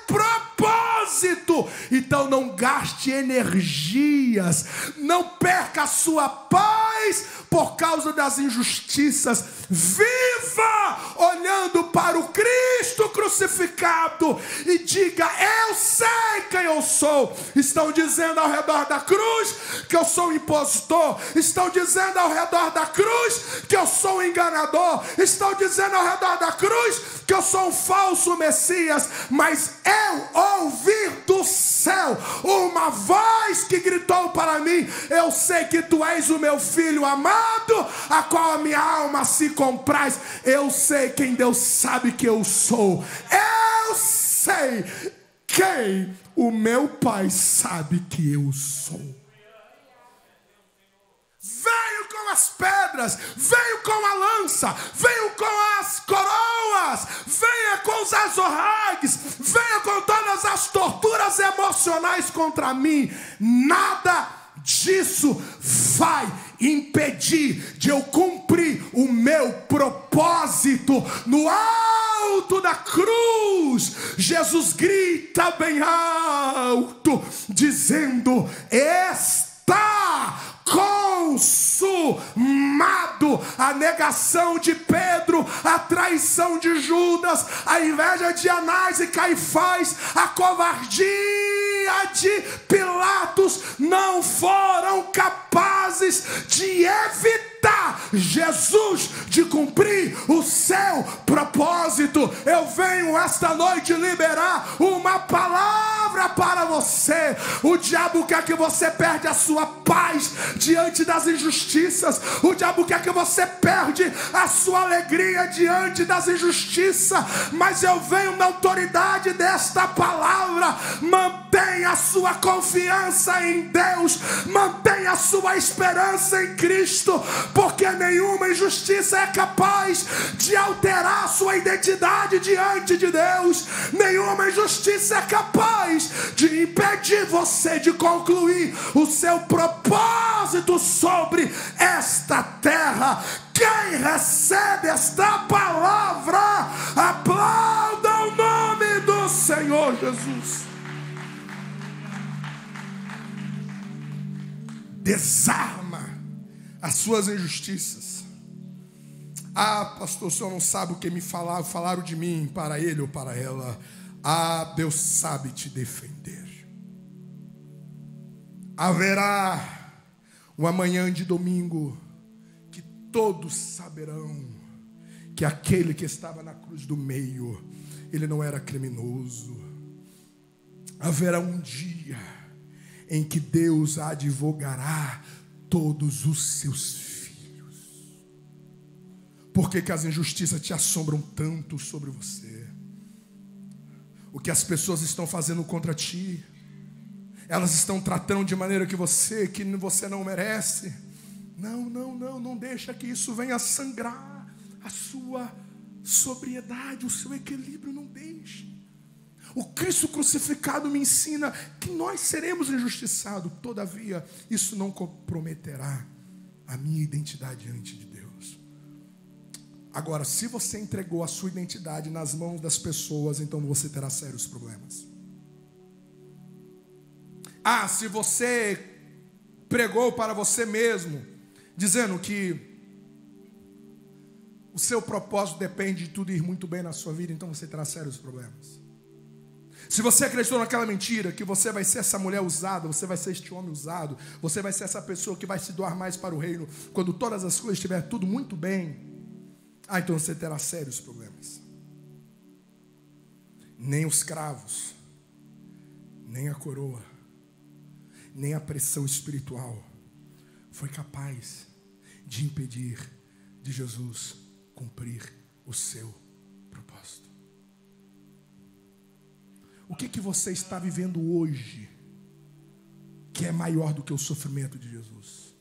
A: propósito. Então não gaste energias, não perca a sua paz por causa das injustiças. Viva olhando para o Cristo crucificado e diga: eu sei quem eu sou. Estão dizendo ao redor da cruz que eu sou um impostor, estão dizendo ao redor da cruz que eu sou um enganador, estão dizendo ao redor da cruz que eu sou um falso Messias, mas eu ouvi do céu uma voz que gritou para mim: eu sei que tu és o meu filho amado, a qual a minha alma se compraz. Eu sei quem Deus sabe que eu sou. Eu sei quem o meu Pai sabe que eu sou. Veio com as pedras, veio com a lança, veio com as coroas, venha com os azorragues, venha com todas as torturas emocionais contra mim. Nada disso vai impedir de eu cumprir o meu propósito. No alto da cruz, Jesus grita bem alto, dizendo: está consumado. A negação de Pedro, a traição de Judas, a inveja de Anás e Caifás, a covardia de Pilatos não foram capazes de evitar Jesus de cumprir o seu propósito. Eu venho esta noite liberar uma palavra para você. O diabo quer que você perde a sua paz diante das injustiças. O diabo quer que você perde a sua alegria diante das injustiças. Mas eu venho na autoridade desta palavra. Mantenha a sua confiança em Deus, mantenha a sua esperança em Cristo, porque nenhuma injustiça é capaz de alterar a sua identidade diante de Deus. Nenhuma injustiça é capaz de impedir você de concluir o seu propósito sobre esta terra. Quem recebe esta palavra, aplauda o nome do Senhor Jesus. Desarma as suas injustiças. Ah, pastor, o senhor não sabe o que me falaram de mim, para ele ou para ela. Ah, Deus sabe te defender. Haverá uma manhã de domingo que todos saberão que aquele que estava na cruz do meio, ele não era criminoso. Haverá um dia em que Deus advogará todos os seus filhos. Por que as injustiças te assombram tanto sobre você? O que as pessoas estão fazendo contra ti? Elas estão tratando de maneira que você não merece. Não deixa que isso venha sangrar a sua sobriedade, o seu equilíbrio. Não deixe. O Cristo crucificado me ensina que nós seremos injustiçados. Todavia, isso não comprometerá a minha identidade diante de Deus. Agora, se você entregou a sua identidade nas mãos das pessoas, então você terá sérios problemas. Ah, se você pregou para você mesmo, dizendo que o seu propósito depende de tudo ir muito bem na sua vida, então você terá sérios problemas. Se você acreditou naquela mentira, que você vai ser essa mulher usada, você vai ser este homem usado, você vai ser essa pessoa que vai se doar mais para o reino, quando todas as coisas estiverem tudo muito bem, então você terá sérios problemas. Nem os cravos, nem a coroa, nem a pressão espiritual foi capaz de impedir de Jesus cumprir o seu propósito. O que você está vivendo hoje, que é é maior do que o sofrimento de Jesus?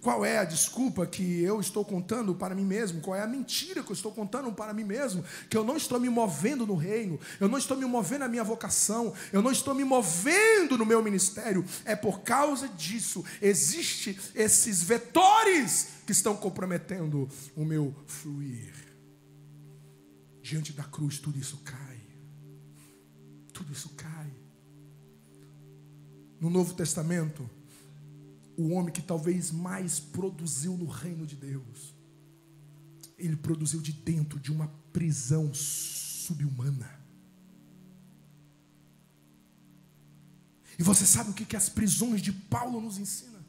A: Qual é a desculpa que eu estou contando para mim mesmo? Qual é a mentira que eu estou contando para mim mesmo? Que eu não estou me movendo no reino, eu não estou me movendo na minha vocação, eu não estou me movendo no meu ministério. É por causa disso, existem esses vetores que estão comprometendo o meu fluir. Diante da cruz, tudo isso cai. Tudo isso cai. No Novo Testamento, o homem que talvez mais produziu no reino de Deus, ele produziu de dentro de uma prisão subhumana. E você sabe o que as prisões de Paulo nos ensinam?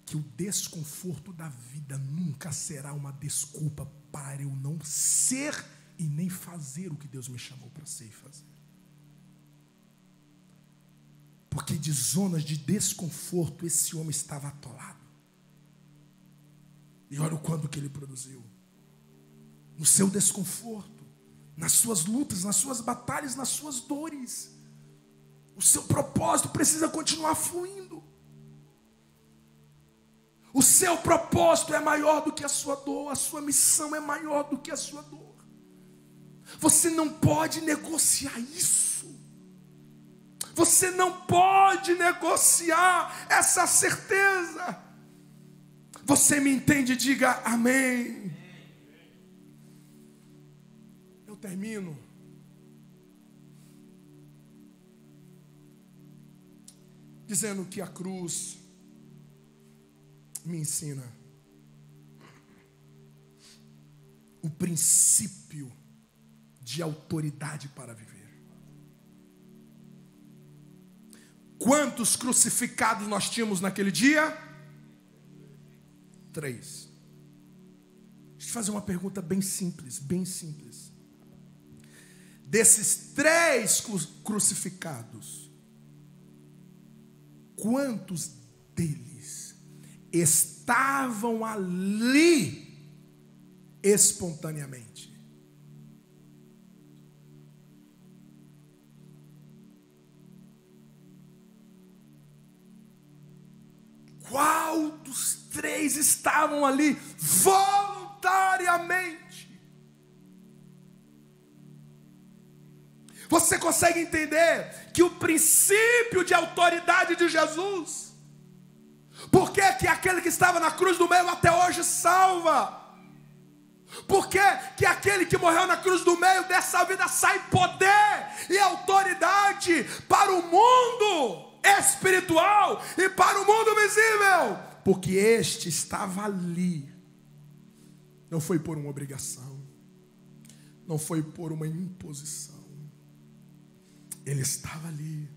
A: Que o desconforto da vida nunca será uma desculpa para eu não ser e nem fazer o que Deus me chamou para ser e fazer. Porque de zonas de desconforto esse homem estava atolado. E olha o quanto que ele produziu. No seu desconforto, nas suas lutas, nas suas batalhas, nas suas dores. O seu propósito precisa continuar fluindo. O seu propósito é maior do que a sua dor. A sua missão é maior do que a sua dor. Você não pode negociar isso. Você não pode negociar essa certeza. Você me entende? Diga amém. Eu termino dizendo que a cruz me ensina o princípio de autoridade para viver. Quantos crucificados nós tínhamos naquele dia? 3. Deixa eu fazer uma pergunta bem simples, bem simples. Desses 3 crucificados, quantos deles estavam ali espontaneamente? Qual dos 3 estavam ali voluntariamente? Você consegue entender que o princípio de autoridade de Jesus, por que que aquele que estava na cruz do meio até hoje salva? Por que que aquele que morreu na cruz do meio dessa vida sai poder e autoridade para o mundo espiritual e para o mundo visível? Porque este estava ali. Não foi por uma obrigação, não foi por uma imposição. Ele estava ali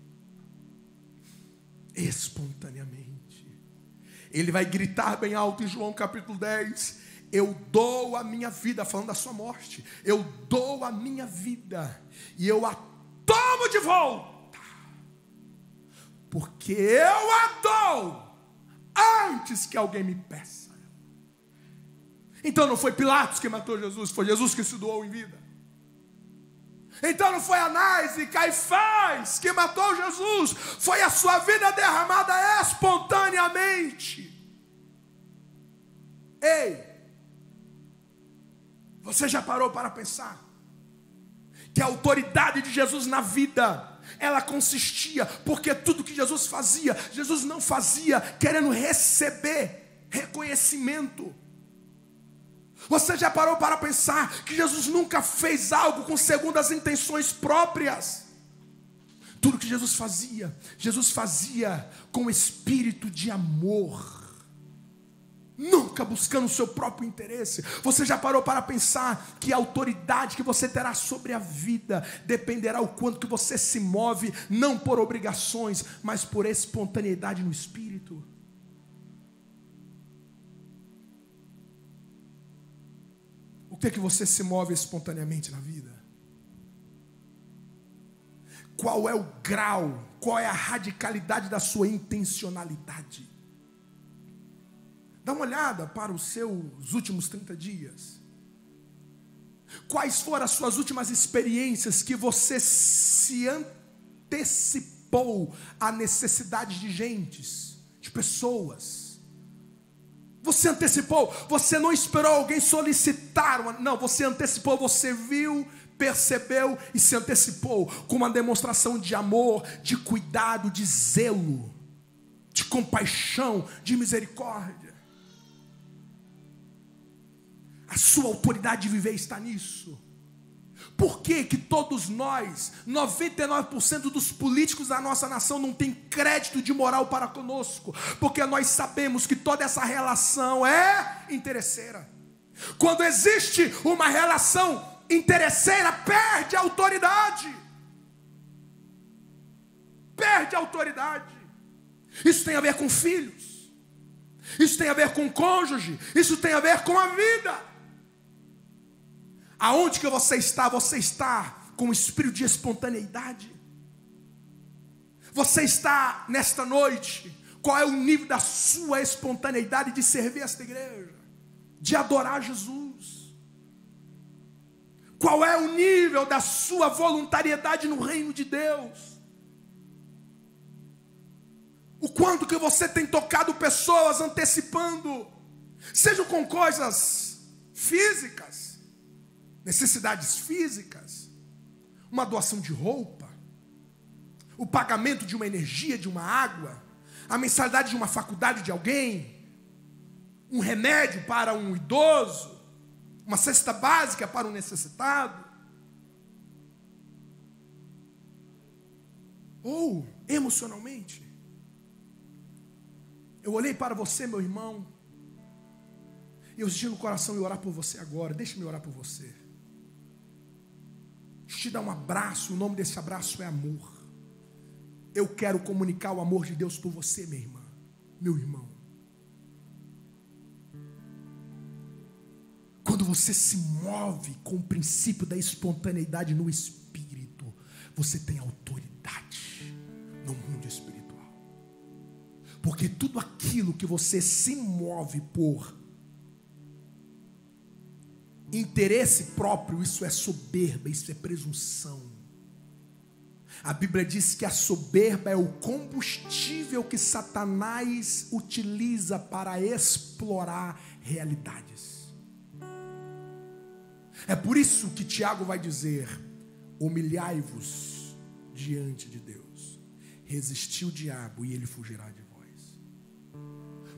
A: espontaneamente. Ele vai gritar bem alto em João capítulo 10: eu dou a minha vida, falando da sua morte, eu dou a minha vida e eu a tomo de volta, porque eu a dou antes que alguém me peça. Então não foi Pilatos que matou Jesus, foi Jesus que se doou em vida. Então não foi Anás e Caifás que matou Jesus, foi a sua vida derramada espontaneamente. Ei, você já parou para pensar que a autoridade de Jesus na vida, ela consistia, porque tudo que Jesus fazia, Jesus não fazia querendo receber reconhecimento. Você já parou para pensar que Jesus nunca fez algo com segundas intenções próprias? Tudo que Jesus fazia com espírito de amor, nunca buscando o seu próprio interesse. Você já parou para pensar que a autoridade que você terá sobre a vida dependerá o quanto que você se move, não por obrigações, mas por espontaneidade no espírito? O que é que você se move espontaneamente na vida? Qual é o grau, qual é a radicalidade da sua intencionalidade? Dá uma olhada para os seus últimos 30 dias. Quais foram as suas últimas experiências que você se antecipou à necessidade de gentes, de pessoas? Você antecipou, você não esperou alguém solicitar, não, você antecipou, você viu, percebeu e se antecipou com uma demonstração de amor, de cuidado, de zelo, de compaixão, de misericórdia. A sua autoridade de viver está nisso. Por que que todos nós, 99% dos políticos da nossa nação não tem crédito de moral para conosco? Porque nós sabemos que toda essa relação é interesseira. Quando existe uma relação interesseira, perde a autoridade. Perde a autoridade. Isso tem a ver com filhos. Isso tem a ver com cônjuge. Isso tem a ver com a vida. Aonde que você está? Você está com o espírito de espontaneidade? Você está nesta noite? Qual é o nível da sua espontaneidade de servir esta igreja? De adorar Jesus? Qual é o nível da sua voluntariedade no reino de Deus? O quanto que você tem tocado pessoas antecipando, seja com coisas físicas, necessidades físicas, uma doação de roupa, o pagamento de uma energia, de uma água, a mensalidade de uma faculdade de alguém, um remédio para um idoso, uma cesta básica para um necessitado, ou emocionalmente. Eu olhei para você, meu irmão, e eu senti no coração e orar por você agora. Deixa-me orar por você. Deixa eu te dar um abraço. O nome desse abraço é amor. Eu quero comunicar o amor de Deus por você, minha irmã, meu irmão. Quando você se move com o princípio da espontaneidade no espírito, você tem autoridade no mundo espiritual. Porque tudo aquilo que você se move por interesse próprio, isso é soberba, isso é presunção. A Bíblia diz que a soberba é o combustível que Satanás utiliza para explorar realidades. É por isso que Tiago vai dizer: humilhai-vos diante de Deus, resistiu o diabo e ele fugirá de vós.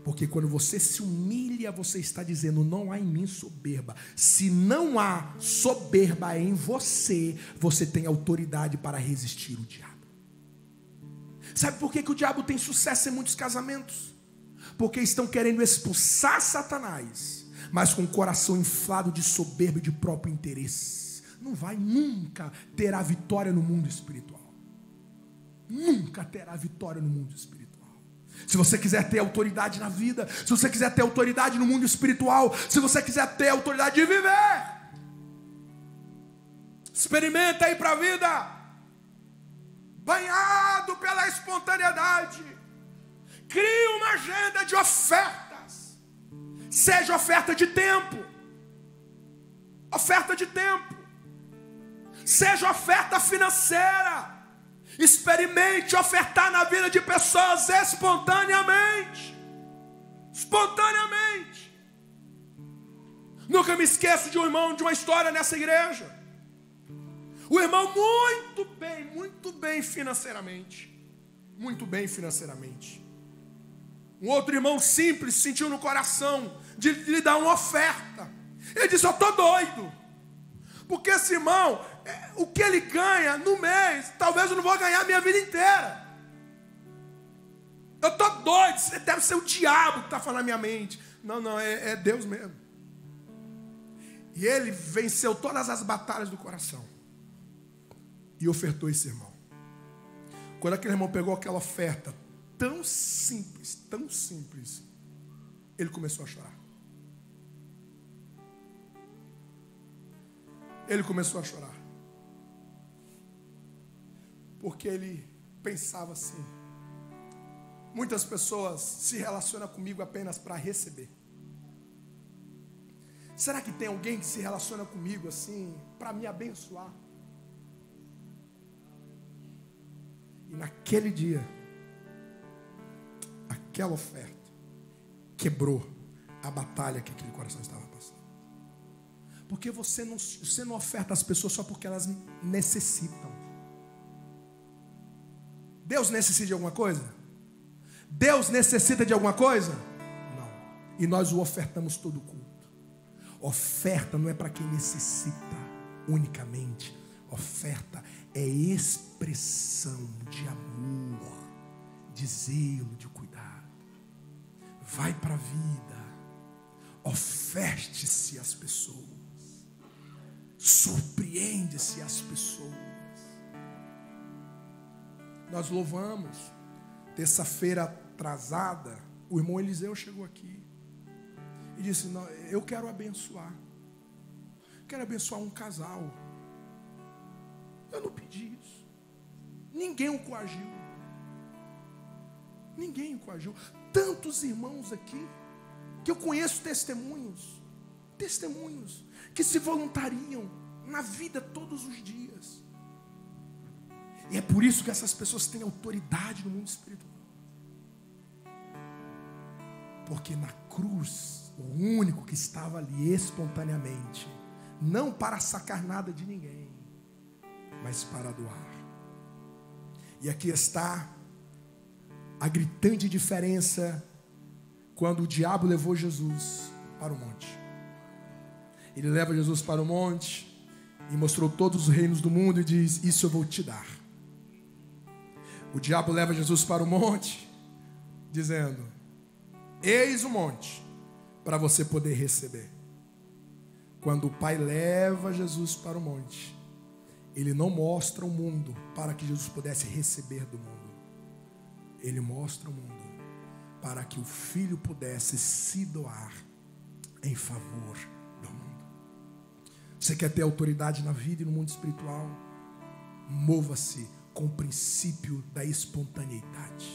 A: Porque quando você se humilha, você está dizendo: não há em mim soberba. Se não há soberba em você, você tem autoridade para resistir o diabo. Sabe por que que o diabo tem sucesso em muitos casamentos? Porque estão querendo expulsar Satanás, mas com o coração inflado de soberba e de próprio interesse. Não vai nunca ter a vitória no mundo espiritual. Nunca terá vitória no mundo espiritual. Se você quiser ter autoridade na vida, se você quiser ter autoridade no mundo espiritual, se você quiser ter autoridade de viver, experimenta aí para a vida, banhado pela espontaneidade. Crie uma agenda de ofertas. Seja oferta de tempo. Oferta de tempo. Seja oferta financeira. Experimente ofertar na vida de pessoas espontaneamente. Espontaneamente. Nunca me esqueço de um irmão, de uma história nessa igreja. O irmão muito bem financeiramente. Muito bem financeiramente. Um outro irmão simples sentiu no coração de lhe dar uma oferta. Ele disse: eu estou doido. Porque esse irmão, o que ele ganha no mês, talvez eu não vou ganhar a minha vida inteira. Eu estou doido, deve ser o diabo que está falando na minha mente. Não, é Deus mesmo. E ele venceu todas as batalhas do coração e ofertou esse irmão. Quando aquele irmão pegou aquela oferta tão simples, ele começou a chorar. Ele começou a chorar. Porque ele pensava assim: muitas pessoas se relacionam comigo apenas para receber. Será que tem alguém que se relaciona comigo assim, para me abençoar? E naquele dia, aquela oferta quebrou a batalha que aquele coração estava passando. Porque você não oferta às pessoas só porque elas necessitam. Deus necessita de alguma coisa? Deus necessita de alguma coisa? Não. E nós o ofertamos todo o culto. Oferta não é para quem necessita unicamente. Oferta é expressão de amor, de zelo, de cuidado. Vai para a vida. Oferte-se às pessoas. Surpreende-se às pessoas. Nós louvamos. Terça-feira atrasada, o irmão Eliseu chegou aqui e disse: não, eu quero abençoar. Quero abençoar um casal. Eu não pedi isso. Ninguém o coagiu. Ninguém o coagiu. Tantos irmãos aqui que eu conheço testemunhos que se voluntariam na vida todos os dias. E é por isso que essas pessoas têm autoridade no mundo espiritual. Porque na cruz, o único que estava ali espontaneamente, não para sacar nada de ninguém, mas para doar. E aqui está a gritante diferença quando o diabo levou Jesus para o monte. Ele leva Jesus para o monte e mostrou todos os reinos do mundo e diz: isso eu vou te dar. O diabo leva Jesus para o monte, dizendo: eis o monte para você poder receber. Quando o Pai leva Jesus para o monte, Ele não mostra o mundo para que Jesus pudesse receber do mundo. Ele mostra o mundo para que o Filho pudesse se doar em favor do mundo. Você quer ter autoridade na vida e no mundo espiritual? Mova-se com o princípio da espontaneidade.